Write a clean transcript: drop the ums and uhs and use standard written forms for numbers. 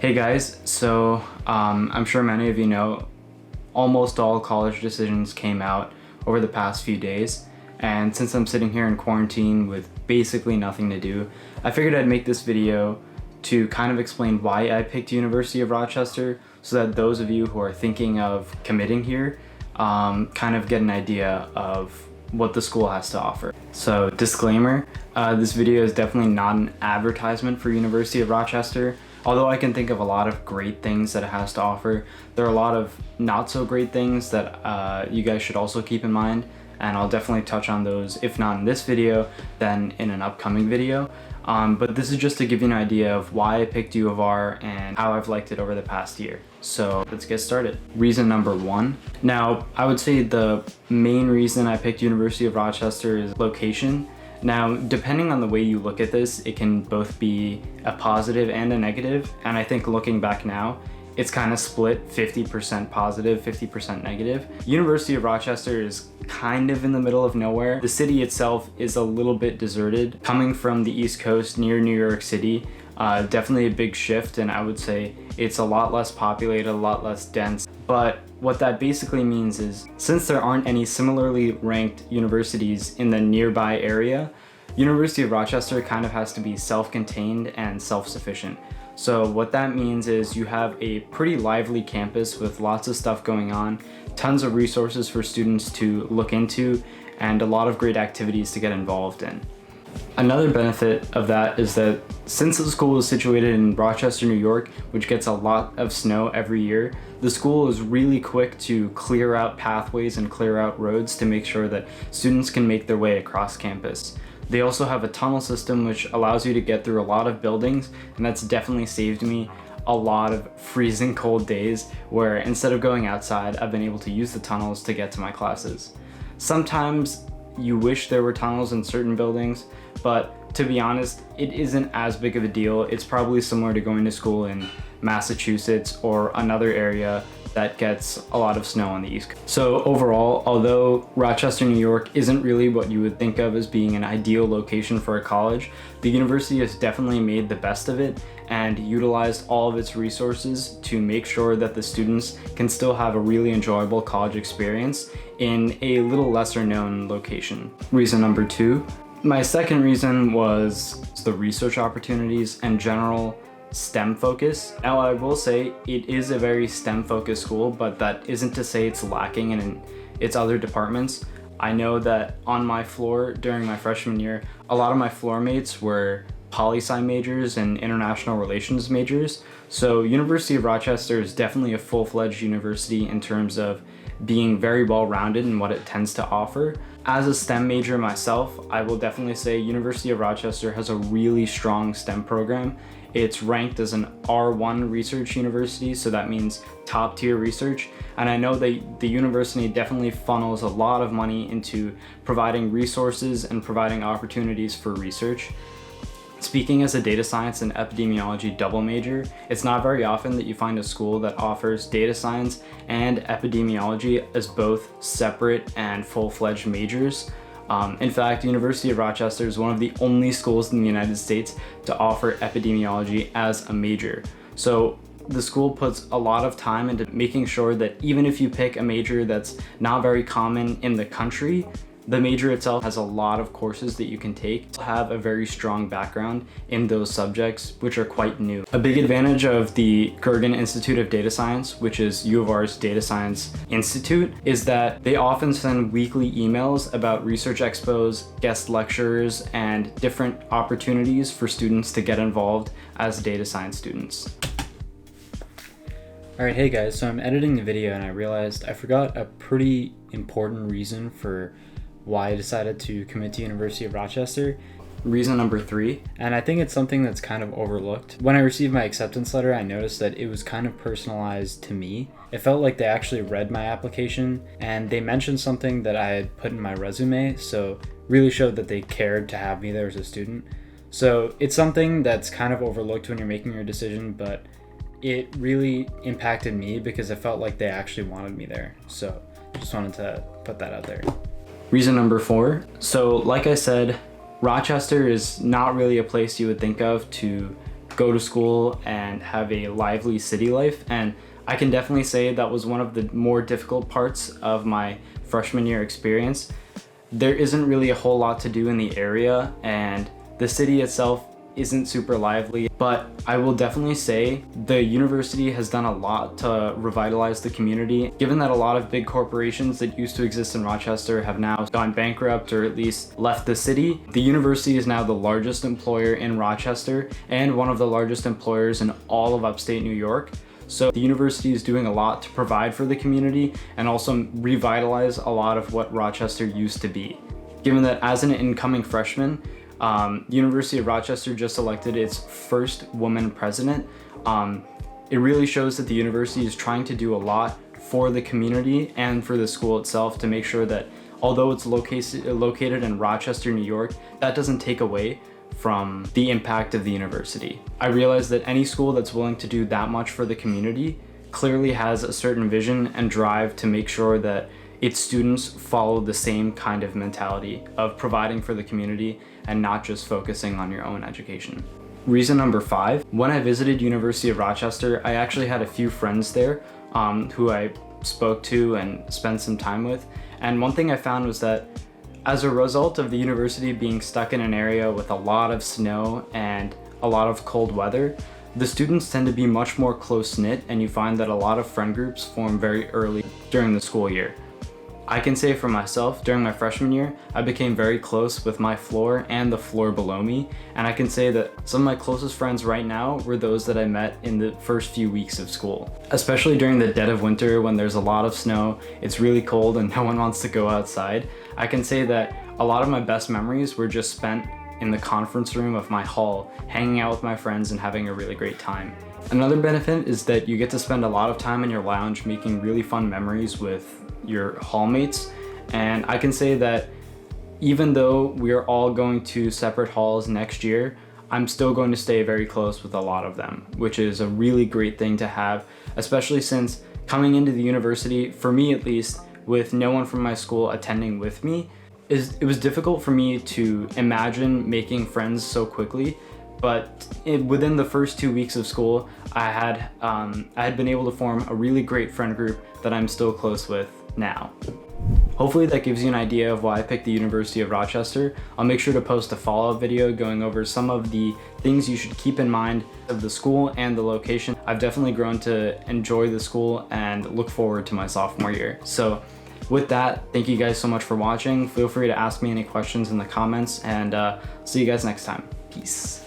Hey guys, I'm sure many of you know almost all college decisions came out over the past few days, and since I'm sitting here in quarantine with basically nothing to do, I figured I'd make this video to kind of explain why I picked University of Rochester so that those of you who are thinking of committing here kind of get an idea of what the school has to offer. So disclaimer, this video is definitely not an advertisement for University of Rochester. Although I can think of a lot of great things that it has to offer, there are a lot of not so great things that you guys should also keep in mind, and I'll definitely touch on those, if not in this video, then in an upcoming video. But this is just to give you an idea of why I picked U of R and how I've liked it over the past year. So let's get started. Reason number one. Now, I would say the main reason I picked University of Rochester is location. Now, depending on the way you look at this, it can both be a positive and a negative. And I think looking back now, it's kind of split 50% positive, 50% negative. University of Rochester is kind of in the middle of nowhere. The city itself is a little bit deserted. Coming from the East Coast near New York City, definitely a big shift, and I would say it's a lot less populated, a lot less dense. But what that basically means is, since there aren't any similarly ranked universities in the nearby area, University of Rochester kind of has to be self-contained and self-sufficient. So what that means is you have a pretty lively campus with lots of stuff going on, tons of resources for students to look into, and a lot of great activities to get involved in. Another benefit of that is that since the school is situated in Rochester, New York, which gets a lot of snow every year, the school is really quick to clear out pathways and clear out roads to make sure that students can make their way across campus. They also have a tunnel system which allows you to get through a lot of buildings, and that's definitely saved me a lot of freezing cold days where instead of going outside, I've been able to use the tunnels to get to my classes. Sometimes you wish there were tunnels in certain buildings, but to be honest, it isn't as big of a deal. It's probably similar to going to school in Massachusetts or another area that gets a lot of snow on the East Coast. So overall, although Rochester, New York isn't really what you would think of as being an ideal location for a college, the university has definitely made the best of it and utilized all of its resources to make sure that the students can still have a really enjoyable college experience in a little lesser known location. Reason number two. My second reason was the research opportunities and general STEM focus. Now, I will say it is a very STEM focused school, but that isn't to say it's lacking in its other departments. I know that on my floor during my freshman year, a lot of my floor mates were poli-sci majors and international relations majors. So University of Rochester is definitely a full-fledged university in terms of being very well-rounded in what it tends to offer. As a STEM major myself, I will definitely say University of Rochester has a really strong STEM program. It's ranked as an R1 research university, so that means top tier research. And I know that the university definitely funnels a lot of money into providing resources and providing opportunities for research. Speaking as a data science and epidemiology double major, it's not very often that you find a school that offers data science and epidemiology as both separate and full-fledged majors. In fact, University of Rochester is one of the only schools in the United States to offer epidemiology as a major. So the school puts a lot of time into making sure that even if you pick a major that's not very common in the country, the major itself has a lot of courses that you can take to have a very strong background in those subjects, which are quite new. A big advantage of the Gergen Institute of Data Science, which is U of R's Data Science Institute, is that they often send weekly emails about research expos, guest lectures, and different opportunities for students to get involved as data science students. Alright, hey guys, so I'm editing the video and I realized I forgot a pretty important reason for why I decided to commit to University of Rochester. Reason number three, and I think it's something that's kind of overlooked. When I received my acceptance letter, I noticed that it was kind of personalized to me. It felt like they actually read my application and they mentioned something that I had put in my resume, so really showed that they cared to have me there as a student. So it's something that's kind of overlooked when you're making your decision, but it really impacted me because I felt like they actually wanted me there. So just wanted to put that out there. Reason number four. So like I said, Rochester is not really a place you would think of to go to school and have a lively city life. And I can definitely say that was one of the more difficult parts of my freshman year experience. There isn't really a whole lot to do in the area, and the city itself isn't super lively, but I will definitely say the university has done a lot to revitalize the community. Given that a lot of big corporations that used to exist in Rochester have now gone bankrupt or at least left the city, the university is now the largest employer in Rochester and one of the largest employers in all of upstate New York. So the university is doing a lot to provide for the community and also revitalize a lot of what Rochester used to be. Given that as an incoming freshman, University of Rochester just elected its first woman president. It really shows that the university is trying to do a lot for the community and for the school itself to make sure that although it's located in Rochester, New York, that doesn't take away from the impact of the university. I realize that any school that's willing to do that much for the community clearly has a certain vision and drive to make sure that its students follow the same kind of mentality of providing for the community and not just focusing on your own education. Reason number 5, when I visited University of Rochester, I actually had a few friends there who I spoke to and spent some time with. And one thing I found was that as a result of the university being stuck in an area with a lot of snow and a lot of cold weather, the students tend to be much more close-knit, and you find that a lot of friend groups form very early during the school year. I can say for myself, during my freshman year, I became very close with my floor and the floor below me, and I can say that some of my closest friends right now were those that I met in the first few weeks of school. Especially during the dead of winter when there's a lot of snow, it's really cold and no one wants to go outside. I can say that a lot of my best memories were just spent in the conference room of my hall, hanging out with my friends and having a really great time. Another benefit is that you get to spend a lot of time in your lounge making really fun memories with your hallmates, and I can say that even though we are all going to separate halls next year, I'm still going to stay very close with a lot of them, which is a really great thing to have, especially since coming into the university, for me at least, with no one from my school attending with me, it was difficult for me to imagine making friends so quickly. But within the first 2 weeks of school, I had been able to form a really great friend group that I'm still close with now. Hopefully that gives you an idea of why I picked the University of Rochester. I'll make sure to post a follow-up video going over some of the things you should keep in mind of the school and the location. I've definitely grown to enjoy the school and look forward to my sophomore year. So with that, thank you guys so much for watching. Feel free to ask me any questions in the comments, and see you guys next time. Peace.